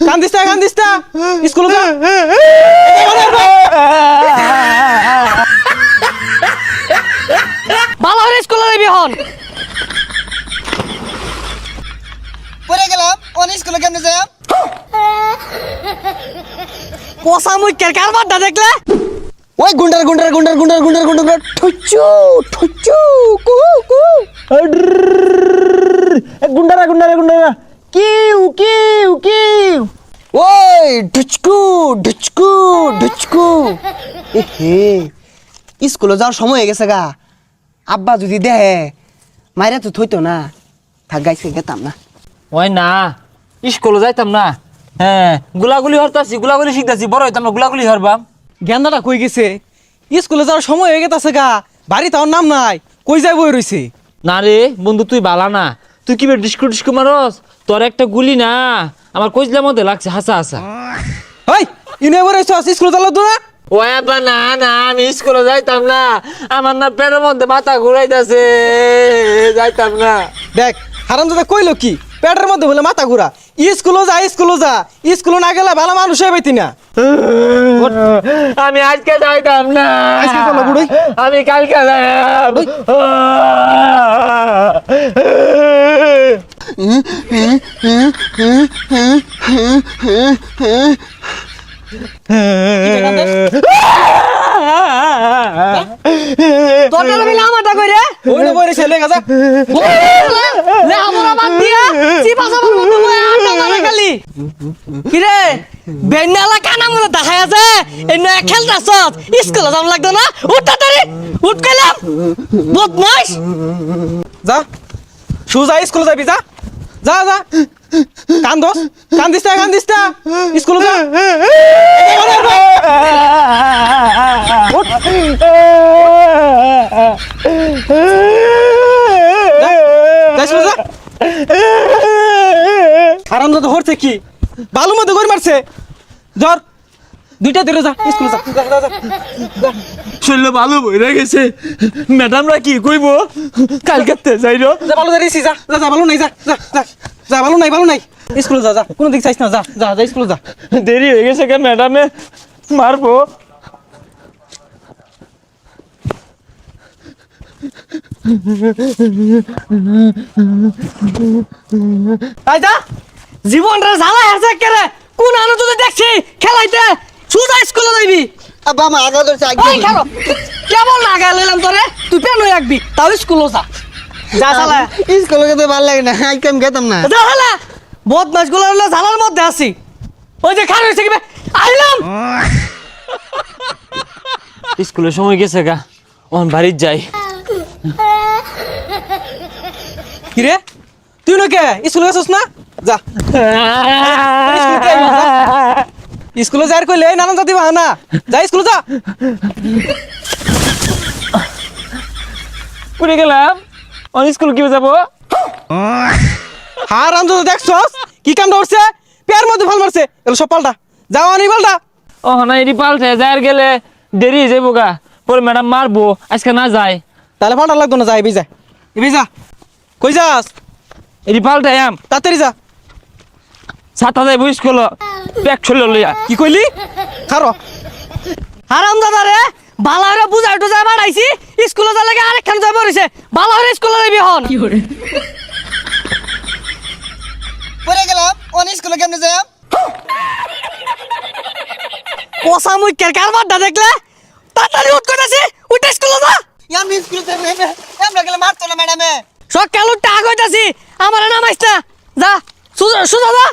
কান দিস না স্কুলে যা ভালো করে স্কুলে যাবি হন পড়ে গেলাম অন স্কুলে কেমনে যাই পোষা মুই কারবার দা দেখলে ওই গুন্ডার ঠুচু ঠুচু কু কু গুন্ডারা কিউ কিউ কিউ ওই ঢুচকু ঢুচকু ঢুচকু এহে স্কুলে যাওয়ার সময় হয়ে গেছে গা আব্বা যদি দেহে মাইরা তো থইতো না থাক গাইছে গেতাম না ওই না স্কুলে যাইতাম না হ্যাঁ গুলাগুলি হরতাছি গুলাগুলি শিখতাছি বড় হইতাম না গুলাগুলি হরবাম গেন্দাটা কই গেছে স্কুলে যাওয়ার সময় হয়ে গেছে গা বাড়ি তার নাম নাই কই যাই বই রইছে না রে বন্ধু তুই বালা না তুই কি ডিস্কু মারস তোর একটা গুলি না আমার কইজলার মধ্যে লাগছে হাসা হাসা ওই ইনে বই রইছ স্কুলে যালো তো না ও আব্বা না না আমি স্কুলে যাইতাম না আমার না পেটের মধ্যে মাথা ঘুরাইতাছে যাইতাম না দেখ হারামজাদা কইলো কি পেটের মধ্যে বলে মাথা ঘুরা স্কুলে যা স্কুলে না গেলে ভালো মানুষ হইবি না আমি আজকে যাইতাম না আজকে চলো বুড়ি আমি কালকে যাইতাম তোর আমি লামাটা কইরে ওই না বই রইছে লেগা যা লে আমরা বাদ দিয়া চিপা সাবার মতো বই আটা মারা খালি কি রে বেন্নালা কানা মনে দেখায় আছে এই নয়া খেলতাছ স্কুলে যাম লাগতো না উঠ তাড়াতাড়ি উঠ কইলাম বদমাশ যা সুজা স্কুলে যাবি যা যা যা কান দিস না স্কুলে যা আরামদাদ হরছে কি বালু মধ্যে গড়ি মারছে জ্বর দুইটা ধরে যা স্কুলে যা শরীরে ভালো বইরা গেছে ম্যাডামরা কি কইব কালকে যাইরো যা ভালো দাঁড়িয়েছি যা যা যা ভালো নাই যা যা যা যা ভালো নাই স্কুলে যা যা কোনো দিক চাইছ না যা যা যা স্কুলে যা দেরি হয়ে গেছে কে ম্যাডামে মারবো আই যা জীবন রে জ্বালা আছে কেরে কোন আনো তুই দেখছি খেলাইতে সুজা স্কুলে যাইবি আব্বা আমার আগা ধরছে ওই খেলো কেবল লাগা লইলাম তোরে তুই পেন হয়ে রাখবি তাও স্কুলে যা যা শালা স্কুলে যেতে ভালো লাগে না আজকে আমি গেতাম না যা শালা বদমাশ গুলো হলো জ্বালার মধ্যে আছি ওই যে খান হইছে কি বে আইলাম স্কুলের সময় গেছে গা ওন বাড়ি যাই কি রে তুই নকে স্কুলে গেছস না যা স্কুলে যাই কইলে নানান জাতি বাহানা যা স্কুলে যা পুরে গেলাম অন স্কুল কি যাবো হারাম যদি দেখছস কি কাম করছে পেয়ার মধ্যে ভাল মারছে এগুলো সব পাল্টা যাও আনি পাল্টা ও না এটি পাল্টে যার গেলে দেরি হয়ে যাবো গা পরে ম্যাডাম মারবো আজকে না যায় তাহলে পাল্টা লাগতো না যা এবি যা কই যাস এটি পাল্টে আম তাড়াতাড়ি যা ছাতা যাইবো স্কুল ব্যাগ ছড়ল লইয়া কি কইলি খারো হারাম দাদা রে বালা হরে বুঝাই টুজাই বাড়াইছি স্কুলে যা লাগে আরেকখান যাই পড়িছে বালা হরে স্কুলে যাবি হন পড়ে গেলাম অন স্কুলে কেমনে যাই পোষা মুই কারবার দা দেখলে তাড়াতাড়ি উঠ কইতাছি উঠ স্কুলে যা আমি স্কুলে যাই আমরা গেলে মারতো না ম্যাডামে সকাল উঠ টাক হইতাছি আমার নামাইছ না যা সুজা যা